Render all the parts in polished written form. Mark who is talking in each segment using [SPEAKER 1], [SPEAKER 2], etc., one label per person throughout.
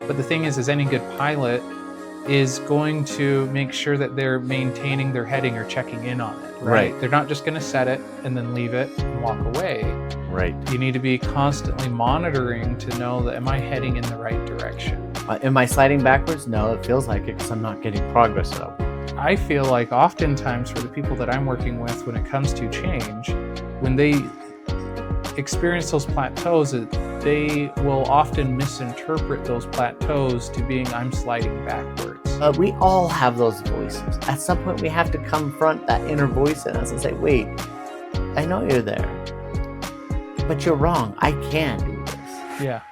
[SPEAKER 1] But the thing is any good pilot is going to make sure that they're maintaining their heading or checking in on it, right? They're not just going to set it and then leave it and walk away.
[SPEAKER 2] Right.
[SPEAKER 1] You need to be constantly monitoring to know that, am I heading in the right direction?
[SPEAKER 2] Am I sliding backwards? No, it feels like it because I'm not getting progress though.
[SPEAKER 1] I feel like oftentimes for the people that I'm working with when it comes to change, when they experience those plateaus, they will often misinterpret those plateaus to being, I'm sliding backwards.
[SPEAKER 2] We all have those voices. At some point, we have to confront that inner voice in us and say, wait, I know you're there, but you're wrong. I can do this.
[SPEAKER 1] Yeah.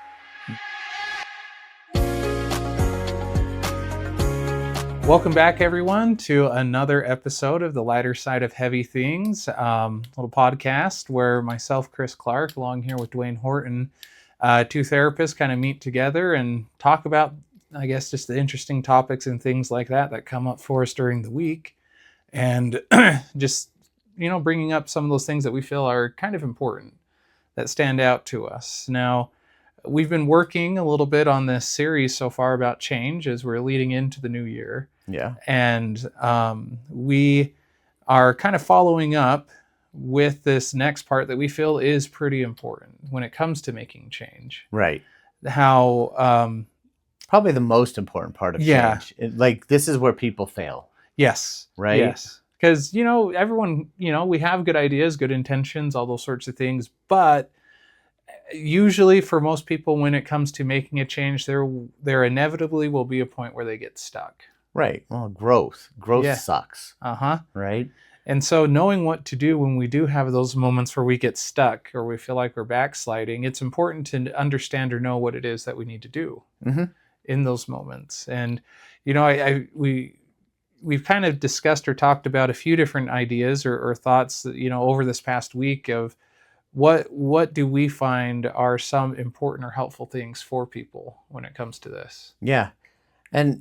[SPEAKER 1] Welcome back, everyone, to another episode of The Lighter Side of Heavy Things, little podcast where myself, Chris Clark, along here with Dwayne Horton, two therapists kind of meet together and talk about, I guess, just the interesting topics and things like that come up for us during the week. And just, bringing up some of those things that we feel are kind of important, that stand out to us. Now, we've been working a little bit on this series so far about change as we're leading into the new year.
[SPEAKER 2] Yeah.
[SPEAKER 1] And we are kind of following up with this next part that we feel is pretty important when it comes to making change.
[SPEAKER 2] Right.
[SPEAKER 1] How
[SPEAKER 2] probably the most important part of change. This is where people fail.
[SPEAKER 1] Yes.
[SPEAKER 2] Right.
[SPEAKER 1] Yes. Because, everyone, we have good ideas, good intentions, all those sorts of things. But usually for most people, when it comes to making a change, there inevitably will be a point where they get stuck.
[SPEAKER 2] Right. Well, growth sucks. Right.
[SPEAKER 1] And so knowing what to do when we do have those moments where we get stuck or we feel like we're backsliding, it's important to understand or know what it is that we need to do in those moments. And, we've kind of discussed or talked about a few different ideas or thoughts that, over this past week of what do we find are some important or helpful things for people when it comes to this.
[SPEAKER 2] Yeah. And,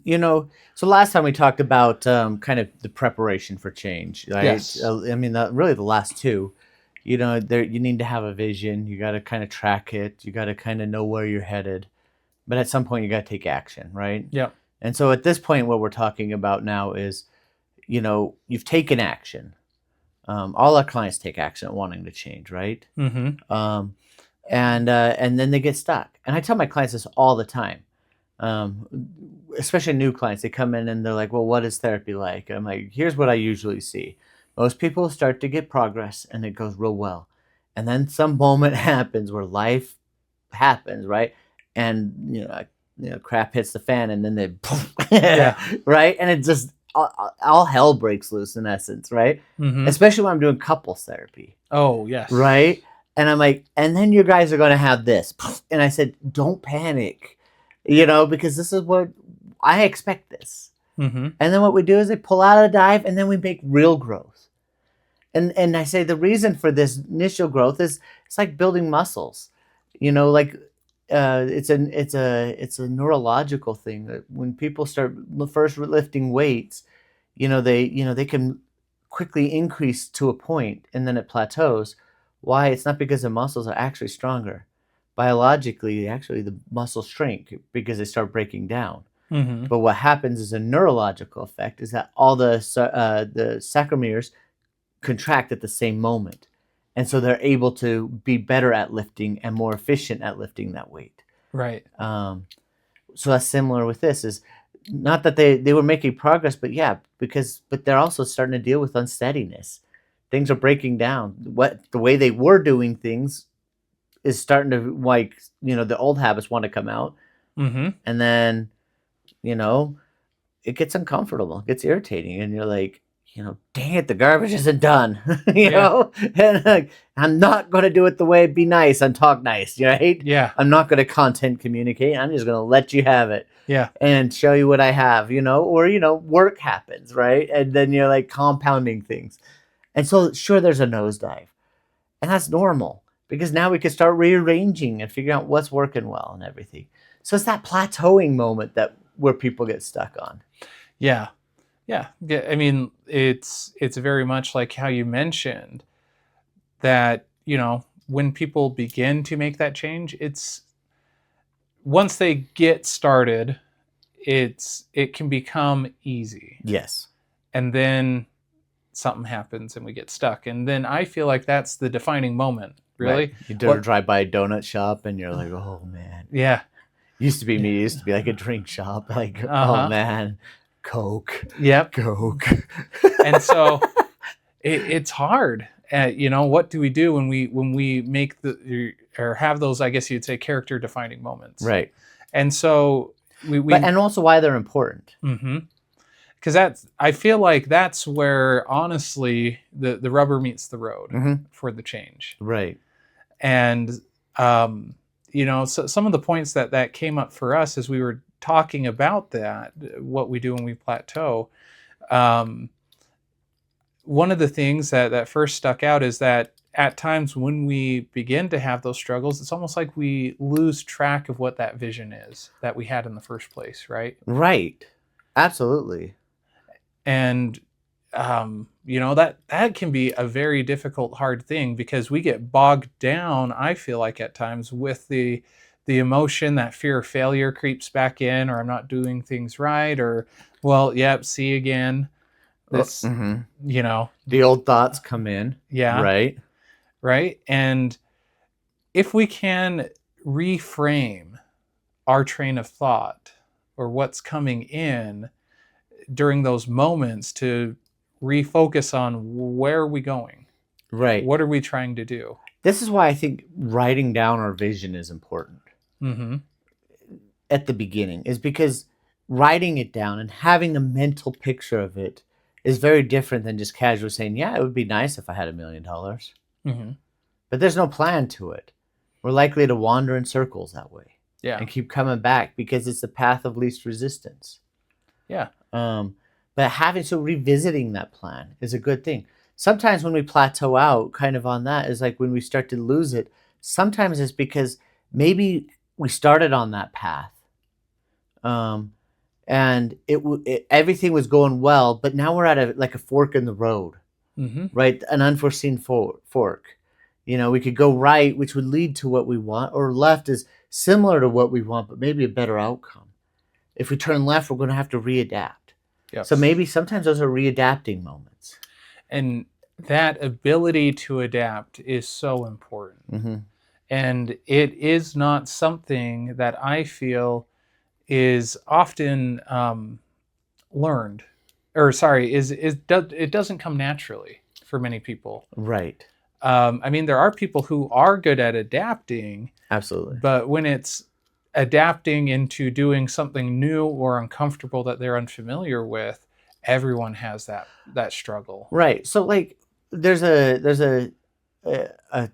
[SPEAKER 2] so last time we talked about kind of the preparation for change. Right?
[SPEAKER 1] Yes.
[SPEAKER 2] Really the last two, you need to have a vision. You got to kind of track it. You got to kind of know where you're headed. But at some point, you got to take action, right?
[SPEAKER 1] Yeah.
[SPEAKER 2] And so at this point, what we're talking about now is, you've taken action. All our clients take action at wanting to change, right?
[SPEAKER 1] Mm-hmm.
[SPEAKER 2] And then they get stuck. And I tell my clients this all the time. Especially new clients, they come in and they're like, well, what is therapy like? I'm like, here's what I usually see. Most people start to get progress and it goes real well. And then some moment happens where life happens, right? And, crap hits the fan and then they, right? And it just, all hell breaks loose in essence, right?
[SPEAKER 1] Mm-hmm.
[SPEAKER 2] Especially when I'm doing couples therapy.
[SPEAKER 1] Oh, yes.
[SPEAKER 2] Right? And I'm like, and then you guys are going to have this. And I said, don't panic. Because this is what I expect this.
[SPEAKER 1] Mm-hmm.
[SPEAKER 2] And then what we do is they pull out a dive and then we make real growth. And I say the reason for this initial growth is it's like building muscles. It's a neurological thing that when people start first lifting weights, they can quickly increase to a point and then it plateaus. Why? It's not because the muscles are actually stronger. Biologically, actually, the muscles shrink because they start breaking down.
[SPEAKER 1] Mm-hmm.
[SPEAKER 2] But what happens is a neurological effect is that all the sarcomeres contract at the same moment. And so they're able to be better at lifting and more efficient at lifting that weight.
[SPEAKER 1] Right.
[SPEAKER 2] So that's similar with this is not that they were making progress, but but they're also starting to deal with unsteadiness. Things are breaking down. The way they were doing things is starting to the old habits want to come out.
[SPEAKER 1] Mm-hmm.
[SPEAKER 2] And then, it gets uncomfortable, it gets irritating. And you're like, dang it, the garbage isn't done, know? And I'm not going to do it the way be nice and talk nice, right?
[SPEAKER 1] Yeah.
[SPEAKER 2] I'm not going to content communicate. I'm just going to let you have it.
[SPEAKER 1] Yeah.
[SPEAKER 2] And show you what I have, or, work happens, right? And then you're like compounding things. And so sure, there's a nosedive and that's normal. Because now we can start rearranging and figuring out what's working well and everything. So it's that plateauing moment where people get stuck on.
[SPEAKER 1] Yeah. Yeah. It's very much like how you mentioned that, when people begin to make that change, it's once they get started, it can become easy.
[SPEAKER 2] Yes.
[SPEAKER 1] And then something happens and we get stuck. And then I feel like that's the defining moment,
[SPEAKER 2] Right.
[SPEAKER 1] really.
[SPEAKER 2] You
[SPEAKER 1] What?
[SPEAKER 2] drive by a donut shop and you're like, oh man.
[SPEAKER 1] Yeah.
[SPEAKER 2] Used to be me. It used to be like a drink shop. Like, oh
[SPEAKER 1] Uh-huh.
[SPEAKER 2] man, Coke,
[SPEAKER 1] Yep.
[SPEAKER 2] Coke.
[SPEAKER 1] And so it's hard. What do we do when we make or have those, I guess you'd say, character defining moments?
[SPEAKER 2] Right.
[SPEAKER 1] And so
[SPEAKER 2] and also why they're important.
[SPEAKER 1] Mm-hmm. Because I feel like that's where honestly the rubber meets the road for the change.
[SPEAKER 2] Right.
[SPEAKER 1] And so some of the points that came up for us as we were talking about that, what we do when we plateau. One of the things that first stuck out is that at times when we begin to have those struggles, it's almost like we lose track of what that vision is that we had in the first place, right?
[SPEAKER 2] Right. Absolutely.
[SPEAKER 1] And that can be a very difficult, hard thing because we get bogged down, I feel like at times, with the emotion that fear of failure creeps back in, or I'm not doing things right, or well, yep, see again. This,
[SPEAKER 2] the old thoughts come in.
[SPEAKER 1] Yeah. Right. And if we can reframe our train of thought or what's coming in during those moments to refocus on where are we going?
[SPEAKER 2] Right.
[SPEAKER 1] What are we trying to do?
[SPEAKER 2] This is why I think writing down our vision is important at the beginning, is because writing it down and having a mental picture of it is very different than just casually saying, yeah, it would be nice if I had $1 million. But there's no plan to it. We're likely to wander in circles that way.
[SPEAKER 1] Yeah.
[SPEAKER 2] And keep coming back because it's the path of least resistance.
[SPEAKER 1] Yeah.
[SPEAKER 2] But revisiting that plan is a good thing. Sometimes when we plateau out kind of on that is like when we start to lose it, sometimes it's because maybe we started on that path. And everything was going well, but now we're at a fork in the road, right? An unforeseen fork. We could go right, which would lead to what we want, or left is similar to what we want, but maybe a better outcome. If we turn left, we're going to have to readapt. Yep. So maybe sometimes those are readapting moments.
[SPEAKER 1] And that ability to adapt is so important. And it is not something that I feel is often learned, or sorry, it doesn't come naturally for many people.
[SPEAKER 2] Right.
[SPEAKER 1] I mean, there are people who are good at adapting.
[SPEAKER 2] Absolutely.
[SPEAKER 1] But when it's adapting into doing something new or uncomfortable that they're unfamiliar with, everyone has that struggle.
[SPEAKER 2] Right. So like there's a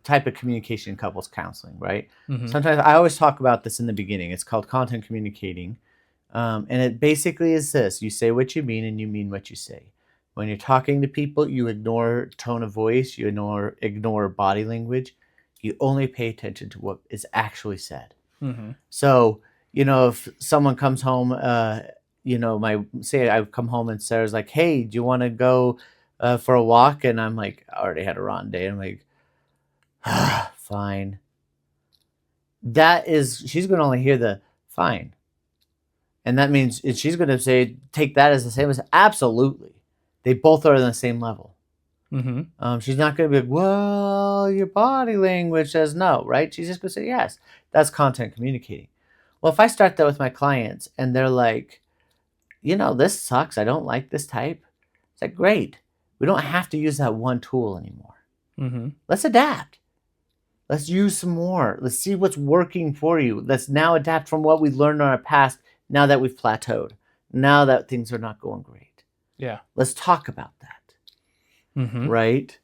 [SPEAKER 2] type of communication in couples counseling, right? Sometimes I always talk about this in the beginning. It's called content communicating. And it basically is this: you say what you mean and you mean what you say. When you're talking to people, you ignore tone of voice, you ignore body language. You only pay attention to what is actually said. So, if someone comes home, say I come home and Sarah's like, hey, do you want to go for a walk? And I'm like, I already had a rotten day. I'm like, fine. She's going to only hear the fine. And that means she's going to take that as the same as absolutely. They both are on the same level. She's not going to be like, well, your body language says no, right? She's just going to say yes. That's content communicating. Well, if I start that with my clients and they're like, this sucks. I don't like this type. It's like, great. We don't have to use that one tool anymore. Let's adapt. Let's use some more. Let's see what's working for you. Let's now adapt from what we learned in our past now that we've plateaued, now that things are not going great.
[SPEAKER 1] Yeah.
[SPEAKER 2] Let's talk about that. Right?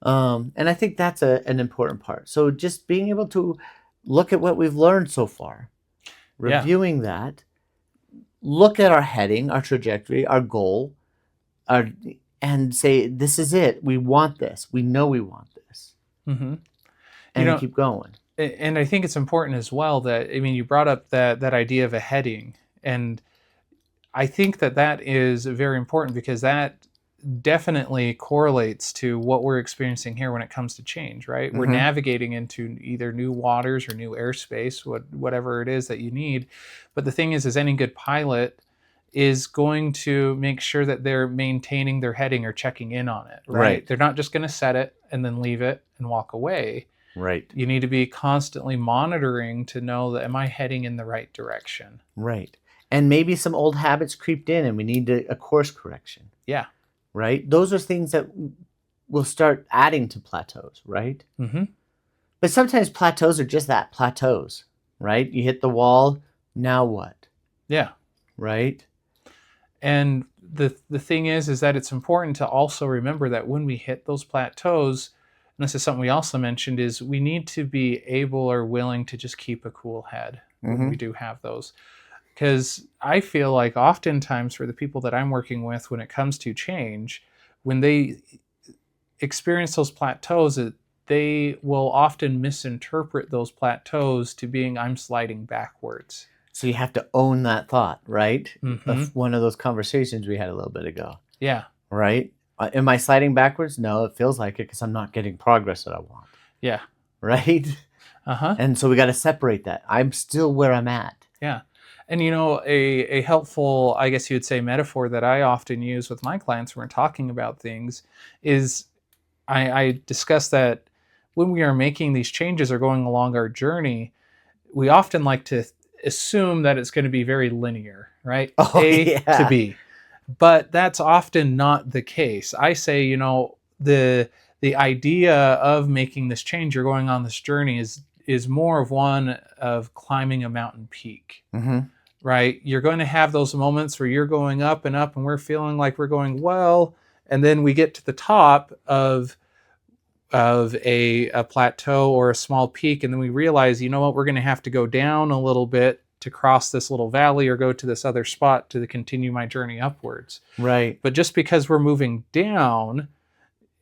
[SPEAKER 2] And I think that's an important part. So just being able to look at what we've learned so far, reviewing that, look at our heading, our trajectory, our goal, and say, this is it. We want this. We know we want this. And keep going.
[SPEAKER 1] And I think it's important as well that, you brought up that idea of a heading. And I think that is very important because that definitely correlates to what we're experiencing here when it comes to change, right? We're
[SPEAKER 2] Mm-hmm.
[SPEAKER 1] navigating into either new waters or new airspace, whatever it is that you need. But the thing is any good pilot is going to make sure that they're maintaining their heading or checking in on it, right?
[SPEAKER 2] Right.
[SPEAKER 1] They're not just going to set it and then leave it and walk away.
[SPEAKER 2] Right.
[SPEAKER 1] You need to be constantly monitoring to know that am I heading in the right direction?
[SPEAKER 2] Right. And maybe some old habits creeped in and we need a course correction.
[SPEAKER 1] Yeah.
[SPEAKER 2] Right. Those are things that will start adding to plateaus, right?
[SPEAKER 1] Mm-hmm.
[SPEAKER 2] But sometimes plateaus are just that, plateaus, right? You hit the wall, now what?
[SPEAKER 1] Yeah.
[SPEAKER 2] Right?
[SPEAKER 1] And the thing is that it's important to also remember that when we hit those plateaus, and this is something we also mentioned, is we need to be able or willing to just keep a cool head when we do have those. Because I feel like oftentimes for the people that I'm working with when it comes to change, when they experience those plateaus, they will often misinterpret those plateaus to being I'm sliding backwards.
[SPEAKER 2] So you have to own that thought, right?
[SPEAKER 1] Mm-hmm.
[SPEAKER 2] Of one of those conversations we had a little bit ago.
[SPEAKER 1] Yeah.
[SPEAKER 2] Right? Am I sliding backwards? No, it feels like it because I'm not getting progress that I want.
[SPEAKER 1] Yeah.
[SPEAKER 2] Right?
[SPEAKER 1] Uh-huh.
[SPEAKER 2] And so we got to separate that. I'm still where I'm at.
[SPEAKER 1] Yeah. And a helpful, I guess you would say, metaphor that I often use with my clients when we're talking about things is I discuss that when we are making these changes or going along our journey, we often like to assume that it's going to be very linear, right?
[SPEAKER 2] Oh,
[SPEAKER 1] A
[SPEAKER 2] yeah.
[SPEAKER 1] to B. But that's often not the case. I say, the idea of making this change, you're going on this journey is more of one of climbing a mountain peak.
[SPEAKER 2] Mm-hmm.
[SPEAKER 1] Right? You're going to have those moments where you're going up and up and we're feeling like we're going well, and then we get to the top of a plateau or a small peak, and then we realize, you know what, we're going to have to go down a little bit to cross this little valley or go to this other spot to continue my journey upwards.
[SPEAKER 2] Right.
[SPEAKER 1] But just because we're moving down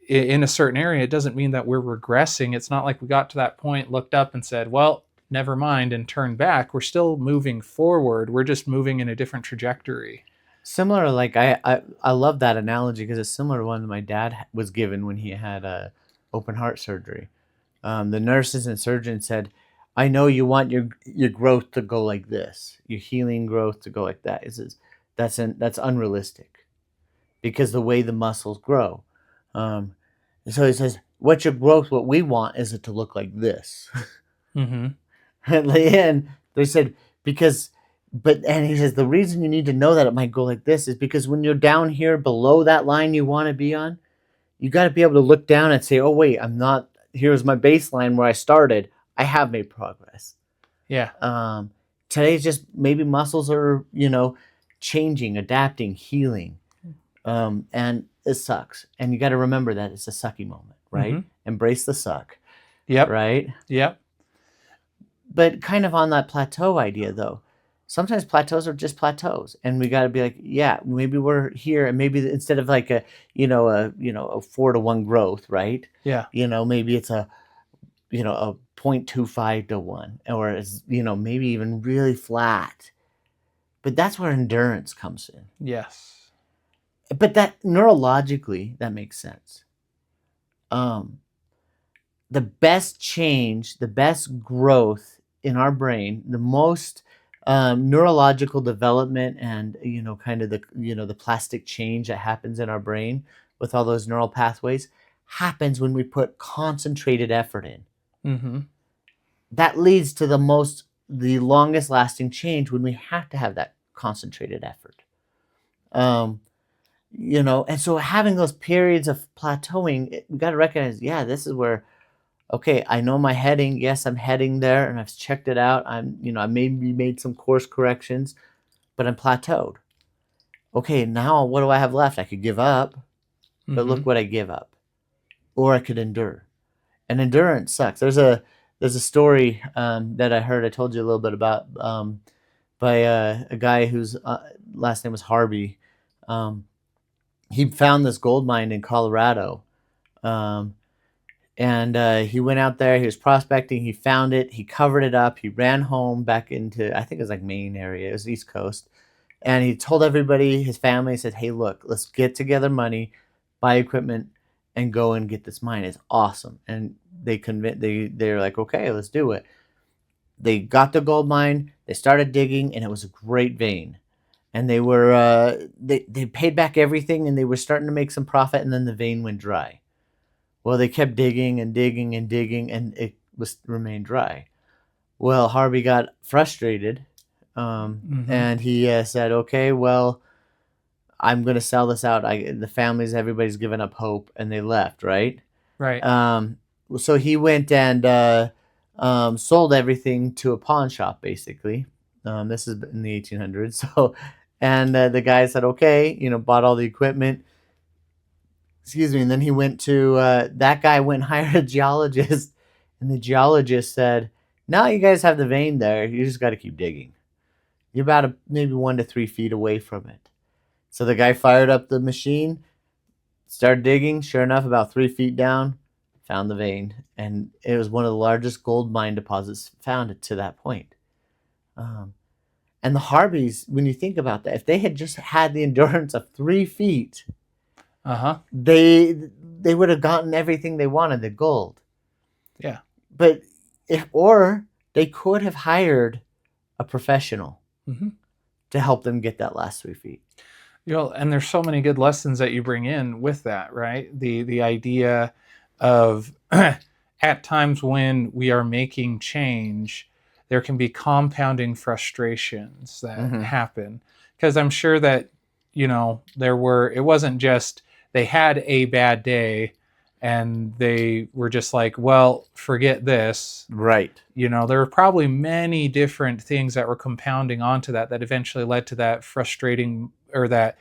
[SPEAKER 1] in a certain area, it doesn't mean that we're regressing. It's not like we got to that point, looked up and said, well, never mind, and turned back. We're still moving forward. We're just moving in a different trajectory.
[SPEAKER 2] Similar, like I love that analogy because it's similar to one that my dad was given when he had a open heart surgery. The nurses and surgeons said, I know you want your growth to go like this, your healing growth to go like that. That's unrealistic because the way the muscles grow. So he says, what's your growth? What we want is it to look like this.
[SPEAKER 1] Mm-hmm.
[SPEAKER 2] At the end, they said, and he says, the reason you need to know that it might go like this is because when you're down here below that line you want to be on, you got to be able to look down and say, oh, wait, here's my baseline where I started. I have made progress.
[SPEAKER 1] Yeah.
[SPEAKER 2] Today's just maybe muscles are, changing, adapting, healing. And it sucks. And you got to remember that it's a sucky moment, right?
[SPEAKER 1] Mm-hmm.
[SPEAKER 2] Embrace the suck.
[SPEAKER 1] Yep.
[SPEAKER 2] Right?
[SPEAKER 1] Yep.
[SPEAKER 2] But kind of on that plateau idea, though, sometimes plateaus are just plateaus, and we got to be like, yeah, maybe we're here, and maybe instead of like a 4-to-1 growth, right?
[SPEAKER 1] Yeah.
[SPEAKER 2] Maybe it's a 0.25 to 1, or it's maybe even really flat. But that's where endurance comes in.
[SPEAKER 1] Yes.
[SPEAKER 2] But that neurologically, that makes sense. The best change, the best growth in our brain, the most neurological development and kind of the plastic change that happens in our brain with all those neural pathways happens when we put concentrated effort in.
[SPEAKER 1] Mm-hmm.
[SPEAKER 2] That leads to the longest lasting change when we have to have that concentrated effort. And so having those periods of plateauing, we got to recognize, yeah, this is where, okay, I know my heading. Yes, I'm heading there, and I've checked it out. I maybe made some course corrections, but I'm plateaued. Okay, now what do I have left? I could give up, but look what I give up, or I could endure. And endurance sucks. There's a story that I heard. I told you a little bit about by a guy whose last name was Harvey. He found this gold mine in Colorado. And he went out there, he was prospecting, he found it, he covered it up, he ran home back into, I think it was like Maine area, it was East Coast. And he told everybody, his family, said, hey, look, let's get together money. buy equipment, and go and get this mine. It's awesome. And they're like, okay, let's do it. They got the gold mine, they started digging, and it was a great vein. And they paid back everything, and they were starting to make some profit, and then the vein went dry. Well, they kept digging and digging and digging, and it was remained dry. Well, Harvey got frustrated,
[SPEAKER 1] Mm-hmm.
[SPEAKER 2] and he said, "Okay, well, I'm going to sell this out. The families, everybody's given up hope," and they left. Right.
[SPEAKER 1] Right.
[SPEAKER 2] Um, so he went and sold everything to a pawn shop, basically. This is in the 1800s. So, and the guy said, "Okay," bought all the equipment. Excuse me. And then he went to that guy went and hired a geologist, and the geologist said, "Now you guys have the vein there. You just got to keep digging. You're about maybe 1 to 3 feet away from it." So the guy fired up the machine, started digging. Sure enough, about 3 feet down, found the vein, and it was one of the largest gold mine deposits found to that point. Um, and the Harveys, when you think about that, if they had just had the endurance of 3 feet,
[SPEAKER 1] Uh-huh.
[SPEAKER 2] they would have gotten everything they wanted, the gold.
[SPEAKER 1] Yeah.
[SPEAKER 2] But or they could have hired a professional
[SPEAKER 1] Mm-hmm.
[SPEAKER 2] to help them get that last 3 feet.
[SPEAKER 1] And there's so many good lessons that you bring in with that, right? The idea of at times when we are making change, there can be compounding frustrations that
[SPEAKER 2] Mm-hmm.
[SPEAKER 1] happen. Because I'm sure that, it wasn't just they had a bad day and they were just like, well, forget this.
[SPEAKER 2] Right.
[SPEAKER 1] There were probably many different things that were compounding onto that eventually led to that frustrating or that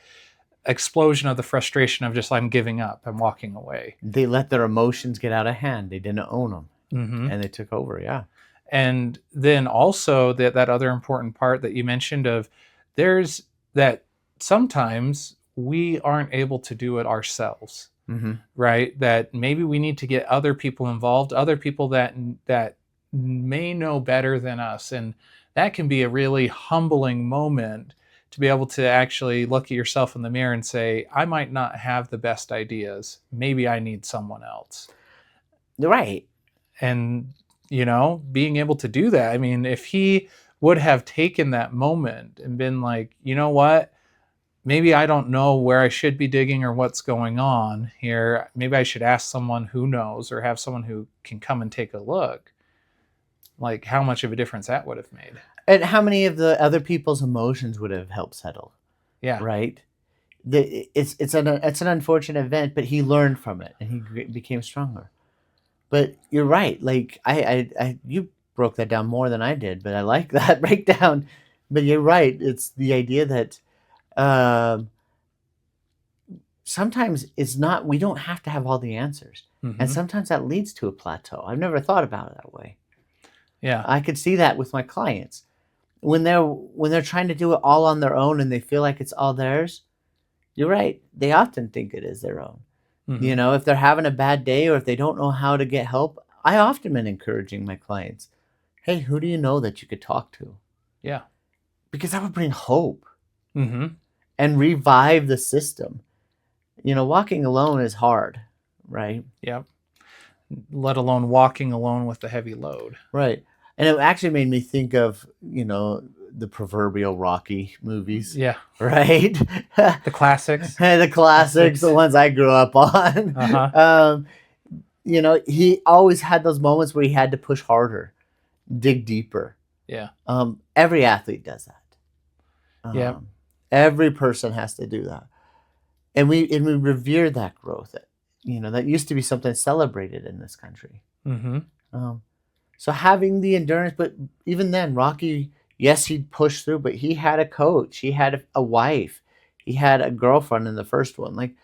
[SPEAKER 1] explosion of the frustration of just I'm giving up, I'm walking away.
[SPEAKER 2] They let their emotions get out of hand. They didn't own them,
[SPEAKER 1] Mm-hmm.
[SPEAKER 2] and they took over. Yeah.
[SPEAKER 1] And then also that other important part that you mentioned of there's that sometimes we aren't able to do it ourselves,
[SPEAKER 2] Mm-hmm.
[SPEAKER 1] right? That maybe we need to get other people involved, other people that may know better than us, and that can be a really humbling moment to be able to actually look at yourself in the mirror and say, I might not have the best ideas, maybe I need someone else.
[SPEAKER 2] Right.
[SPEAKER 1] And being able to do that, I mean, if he would have taken that moment and been like, you know what, maybe I don't know where I should be digging or what's going on here, maybe I should ask someone who knows or have someone who can come and take a look, like how much of a difference that would have made.
[SPEAKER 2] And how many of the other people's emotions would have helped settle?
[SPEAKER 1] Yeah.
[SPEAKER 2] Right. It's an unfortunate event, but he learned from it and he became stronger. But you're right. Like you broke that down more than I did, but I like that breakdown. But you're right. It's the idea that um, sometimes it's not. We don't have to have all the answers, and
[SPEAKER 1] Mm-hmm.
[SPEAKER 2] sometimes that leads to a plateau. I've never thought about it that way.
[SPEAKER 1] Yeah.
[SPEAKER 2] I could see that with my clients when they're trying to do it all on their own and they feel like it's all theirs. You're right. They often think it is their own.
[SPEAKER 1] Mm-hmm.
[SPEAKER 2] If they're having a bad day or if they don't know how to get help, I often been encouraging my clients, hey, who do you know that you could talk to?
[SPEAKER 1] Yeah.
[SPEAKER 2] Because that would bring hope
[SPEAKER 1] Mm-hmm.
[SPEAKER 2] and revive the system. Walking alone is hard, right?
[SPEAKER 1] Yep. Let alone walking alone with the heavy load.
[SPEAKER 2] Right. And it actually made me think of, the proverbial Rocky movies,
[SPEAKER 1] Yeah.
[SPEAKER 2] right?
[SPEAKER 1] The classics.
[SPEAKER 2] The classics, the ones I grew up on.
[SPEAKER 1] Uh-huh.
[SPEAKER 2] He always had those moments where he had to push harder, dig deeper.
[SPEAKER 1] Yeah.
[SPEAKER 2] Every athlete does that.
[SPEAKER 1] Yeah.
[SPEAKER 2] Every person has to do that, and we revere that growth. That used to be something celebrated in this country.
[SPEAKER 1] Mm-hmm.
[SPEAKER 2] So having the endurance, but even then, Rocky, yes, he'd push through, but he had a coach, he had a wife, he had a girlfriend in the first one,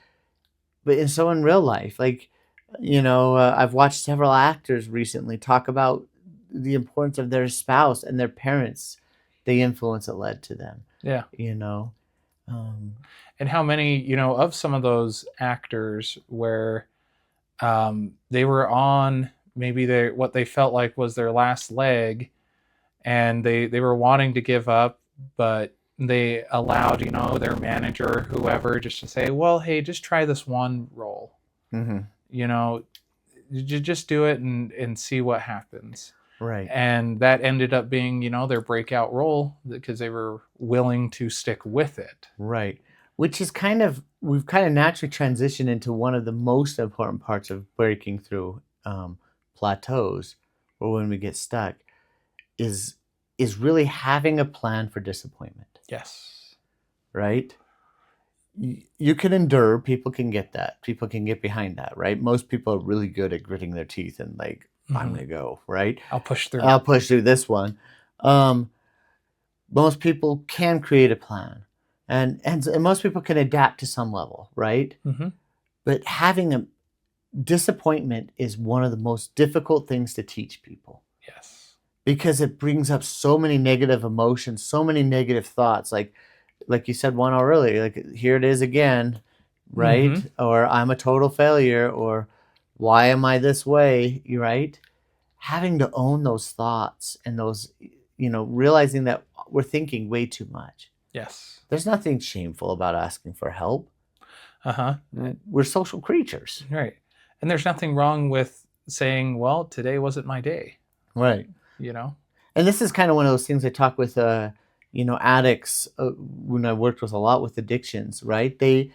[SPEAKER 2] so in real life, I've watched several actors recently talk about the importance of their spouse and their parents, the influence it led to them.
[SPEAKER 1] Yeah. And how many, of some of those actors where they were on maybe what they felt like was their last leg and they were wanting to give up, but they allowed, their manager, whoever, just to say, well, hey, just try this one role.
[SPEAKER 2] Mm-hmm.
[SPEAKER 1] You know, just do it and see what happens.
[SPEAKER 2] Right.
[SPEAKER 1] And that ended up being, their breakout role because they were willing to stick with it.
[SPEAKER 2] Right. Which is we've kind of naturally transitioned into one of the most important parts of breaking through plateaus, or when we get stuck, is really having a plan for disappointment.
[SPEAKER 1] Yes.
[SPEAKER 2] Right. You can endure. People can get that. People can get behind that. Right. Most people are really good at gritting their teeth and like, I'm gonna go. Right.
[SPEAKER 1] I'll push through.
[SPEAKER 2] I'll push through this one. Most people can create a plan, and most people can adapt to some level, right?
[SPEAKER 1] Mm-hmm.
[SPEAKER 2] But having a disappointment is one of the most difficult things to teach people.
[SPEAKER 1] Yes.
[SPEAKER 2] Because it brings up so many negative emotions, so many negative thoughts. Like you said 1 hour earlier, like here it is again, right?
[SPEAKER 1] Mm-hmm.
[SPEAKER 2] Or I'm a total failure, or why am I this way? Right? Having to own those thoughts and those, realizing that we're thinking way too much.
[SPEAKER 1] Yes.
[SPEAKER 2] There's nothing shameful about asking for help.
[SPEAKER 1] Uh-huh.
[SPEAKER 2] We're social creatures.
[SPEAKER 1] Right. And there's nothing wrong with saying, well, today wasn't my day.
[SPEAKER 2] Right.
[SPEAKER 1] And
[SPEAKER 2] this is kind of one of those things I talk with, addicts when I worked with a lot with addictions, right? They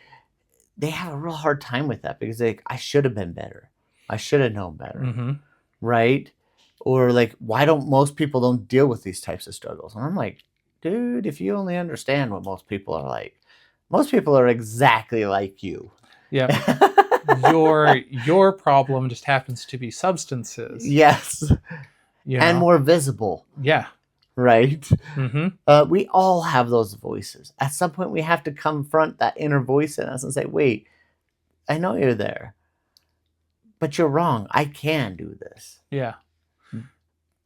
[SPEAKER 2] have a real hard time with that because I should have been better. I should have known better.
[SPEAKER 1] Mm-hmm.
[SPEAKER 2] Right? Or like, why don't most people don't deal with these types of struggles? And I'm like, dude, if you only understand what most people are like, most people are exactly like you.
[SPEAKER 1] Yeah. your problem just happens to be substances.
[SPEAKER 2] Yes. And more visible.
[SPEAKER 1] Yeah.
[SPEAKER 2] Right?
[SPEAKER 1] Mm-hmm.
[SPEAKER 2] We all have those voices. At some point, we have to confront that inner voice in us and say, wait, I know you're there, but you're wrong. I can do this.
[SPEAKER 1] Yeah.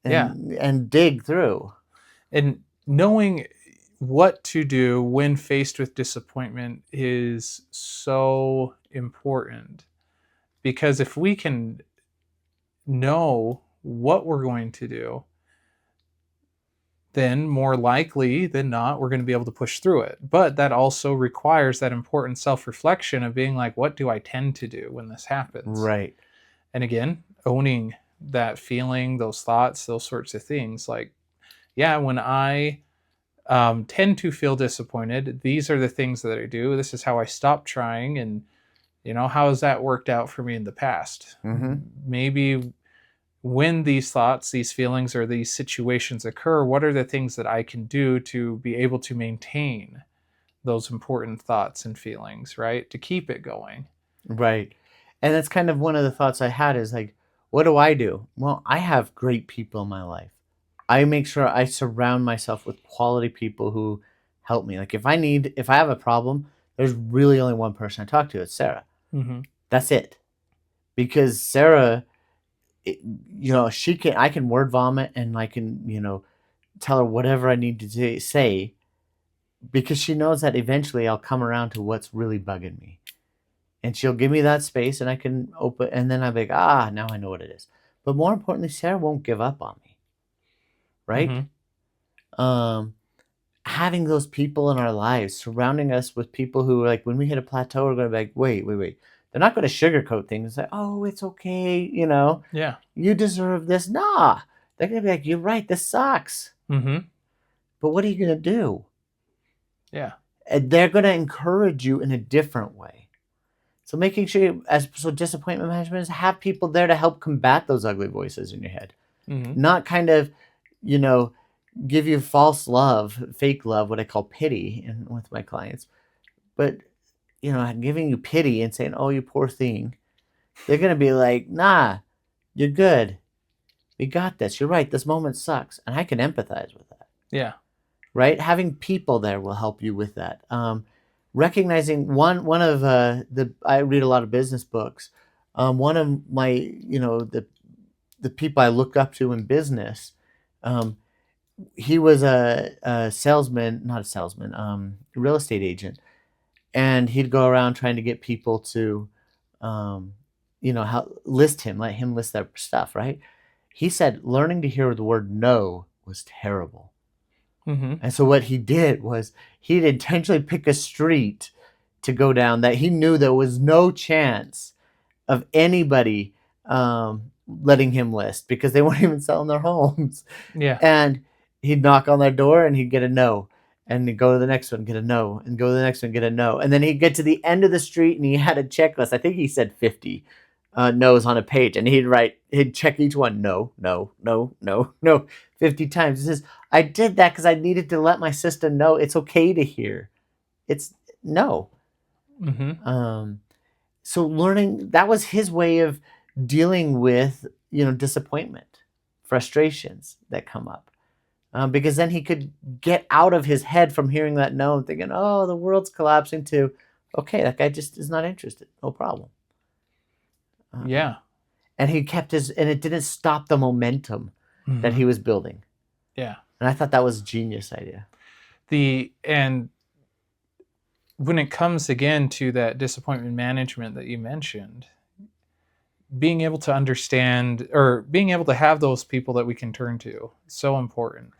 [SPEAKER 2] And dig through.
[SPEAKER 1] And knowing what to do when faced with disappointment is so important, because if we can know what we're going to do, then more likely than not, we're going to be able to push through it. But that also requires that important self-reflection of being like, what do I tend to do when this happens?
[SPEAKER 2] Right.
[SPEAKER 1] And again, owning that feeling, those thoughts, those sorts of things. Like, yeah, when I tend to feel disappointed, these are the things that I do. This is how I stop trying. And, how has that worked out for me in the past?
[SPEAKER 2] Mm-hmm.
[SPEAKER 1] Maybe when these thoughts, these feelings, or these situations occur, what are the things that I can do to be able to maintain those important thoughts and feelings, right? To keep it going.
[SPEAKER 2] Right. And that's kind of one of the thoughts I had is like, what do I do? Well, I have great people in my life. I make sure I surround myself with quality people who help me. Like if I have a problem, there's really only one person I talk to. It's Sarah.
[SPEAKER 1] Mm-hmm.
[SPEAKER 2] That's it. Because Sarah, I can word vomit and I can, tell her whatever I need to say, because she knows that eventually I'll come around to what's really bugging me. And she'll give me that space and I can open, and then I'll be like, now I know what it is. But more importantly, Sarah won't give up on me. Right? Mm-hmm. Having those people in our lives, surrounding us with people who, like, when we hit a plateau, we're going to be like, wait. They're not going to sugarcoat things. Like, oh, it's okay.
[SPEAKER 1] Yeah.
[SPEAKER 2] You deserve this. Nah. They're going to be like, you're right. This sucks.
[SPEAKER 1] Mm-hmm.
[SPEAKER 2] But what are you going to do?
[SPEAKER 1] Yeah.
[SPEAKER 2] And they're going to encourage you in a different way. So making sure disappointment management is have people there to help combat those ugly voices in your head.
[SPEAKER 1] Mm-hmm.
[SPEAKER 2] Not kind of, give you false love, fake love, what I call pity with my clients. But, giving you pity and saying, oh, you poor thing. They're going to be like, nah, you're good. We got this. You're right. This moment sucks. And I can empathize with that.
[SPEAKER 1] Yeah.
[SPEAKER 2] Right? Having people there will help you with that. Recognizing one of I read a lot of business books. One of my, the people I look up to in business, he was a salesman, not a salesman, real estate agent. And he'd go around trying to get people to, let him list their stuff, right? He said learning to hear the word no was terrible.
[SPEAKER 1] Mm-hmm.
[SPEAKER 2] And so what he did was he'd intentionally pick a street to go down that he knew there was no chance of anybody letting him list because they weren't even selling their homes.
[SPEAKER 1] Yeah.
[SPEAKER 2] And he'd knock on their door and he'd get a no. And he'd go to the next one, get a no, and go to the next one, get a no. And then he'd get to the end of the street and he had a checklist. I think he said 50 no's on a page. And he'd check each one, no, no, no, no, no, 50 times. He says, I did that because I needed to let my sister know it's okay to hear. It's no.
[SPEAKER 1] Mm-hmm.
[SPEAKER 2] So learning, that was his way of dealing with, disappointment, frustrations that come up. Because then he could get out of his head from hearing that no and thinking, oh, the world's collapsing, to, okay, that guy just is not interested. No problem.
[SPEAKER 1] Yeah.
[SPEAKER 2] And he kept and it didn't stop the momentum that he was building.
[SPEAKER 1] Yeah.
[SPEAKER 2] And I thought that was a genius idea.
[SPEAKER 1] And when it comes again to that disappointment management that you mentioned, being able to understand, or being able to have those people that we can turn to, so important.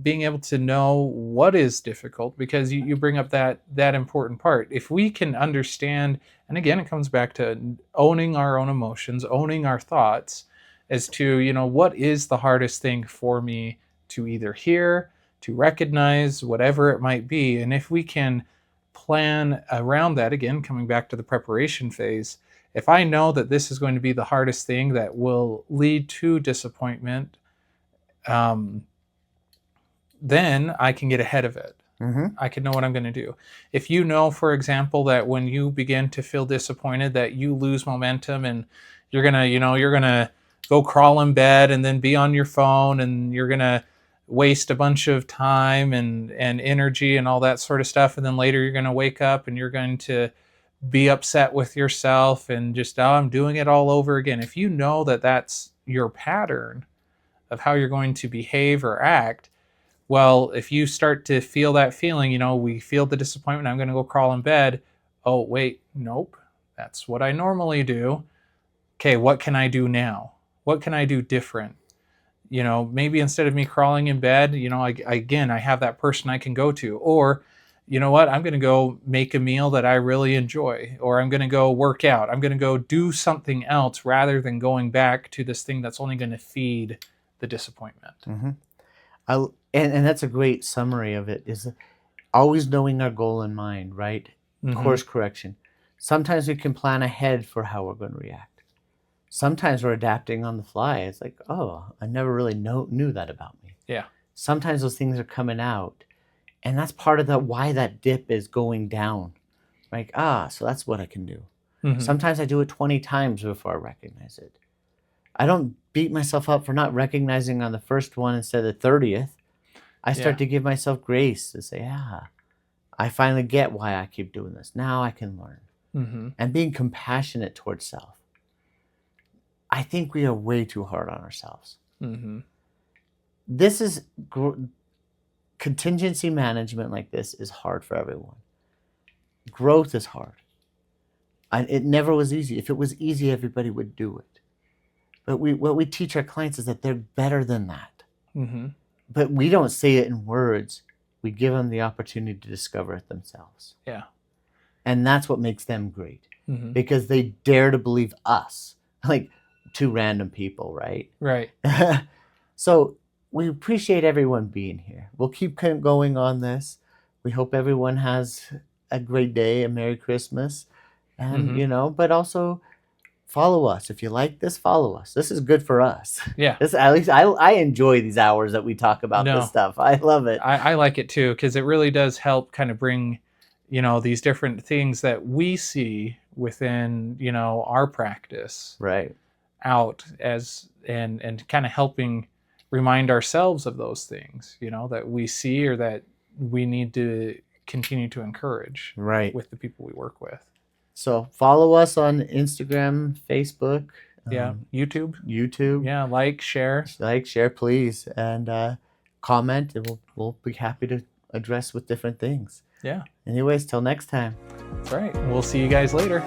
[SPEAKER 1] Being able to know what is difficult, because you bring up that important part. If we can understand, and again, it comes back to owning our own emotions, owning our thoughts, as to, what is the hardest thing for me to either hear, to recognize, whatever it might be. And if we can plan around that, again, coming back to the preparation phase, if I know that this is going to be the hardest thing that will lead to disappointment, then I can get ahead of it.
[SPEAKER 2] Mm-hmm.
[SPEAKER 1] I can know what I'm going to do. If you know, for example, that when you begin to feel disappointed, that you lose momentum and you're going to, you're going to go crawl in bed and then be on your phone, and you're going to waste a bunch of time and energy and all that sort of stuff. And then later you're going to wake up and you're going to be upset with yourself and just, oh, I'm doing it all over again. If you know that that's your pattern of how you're going to behave or act, well, if you start to feel that feeling, we feel the disappointment, I'm going to go crawl in bed. Oh, wait, nope. That's what I normally do. Okay, what can I do now? What can I do different? Maybe instead of me crawling in bed, I have that person I can go to. Or, you know what? I'm going to go make a meal that I really enjoy. Or I'm going to go work out. I'm going to go do something else rather than going back to this thing that's only going to feed the disappointment.
[SPEAKER 2] Mm-hmm. And that's a great summary of it, is always knowing our goal in mind, right?
[SPEAKER 1] Mm-hmm.
[SPEAKER 2] Course correction. Sometimes we can plan ahead for how we're going to react. Sometimes we're adapting on the fly. It's like, oh, I never really knew that about me.
[SPEAKER 1] Yeah.
[SPEAKER 2] Sometimes those things are coming out. And that's part of why that dip is going down. Like, so that's what I can do.
[SPEAKER 1] Mm-hmm.
[SPEAKER 2] Sometimes I do it 20 times before I recognize it. I don't beat myself up for not recognizing on the first one instead of the 30th. I start to give myself grace to say, I finally get why I keep doing this. Now I can learn.
[SPEAKER 1] Mm-hmm.
[SPEAKER 2] And being compassionate towards self. I think we are way too hard on ourselves.
[SPEAKER 1] Mm-hmm.
[SPEAKER 2] This is contingency management like this is hard for everyone. Growth is hard. It never was easy. If it was easy, everybody would do it. But what we teach our clients is that they're better than that.
[SPEAKER 1] Mm-hmm.
[SPEAKER 2] But we don't say it in words. We give them the opportunity to discover it themselves.
[SPEAKER 1] Yeah.
[SPEAKER 2] And that's what makes them great.
[SPEAKER 1] Mm-hmm.
[SPEAKER 2] Because they dare to believe us. Like two random people, right?
[SPEAKER 1] Right.
[SPEAKER 2] So we appreciate everyone being here. We'll keep going on this. We hope everyone has a great day, a Merry Christmas. And, but also follow us. If you like this, follow us. This is good for us.
[SPEAKER 1] Yeah.
[SPEAKER 2] At least I enjoy these hours that we talk about this stuff. I love it.
[SPEAKER 1] I like it too, because it really does help kind of bring, these different things that we see within, our practice
[SPEAKER 2] right
[SPEAKER 1] out and kind of helping remind ourselves of those things, that we see or that we need to continue to encourage with the people we work with.
[SPEAKER 2] So follow us on Instagram, Facebook.
[SPEAKER 1] YouTube. Yeah, like, share,
[SPEAKER 2] please. And comment, and we'll be happy to address with different things.
[SPEAKER 1] Yeah.
[SPEAKER 2] Anyways, till next time.
[SPEAKER 1] That's right. We'll see you guys later.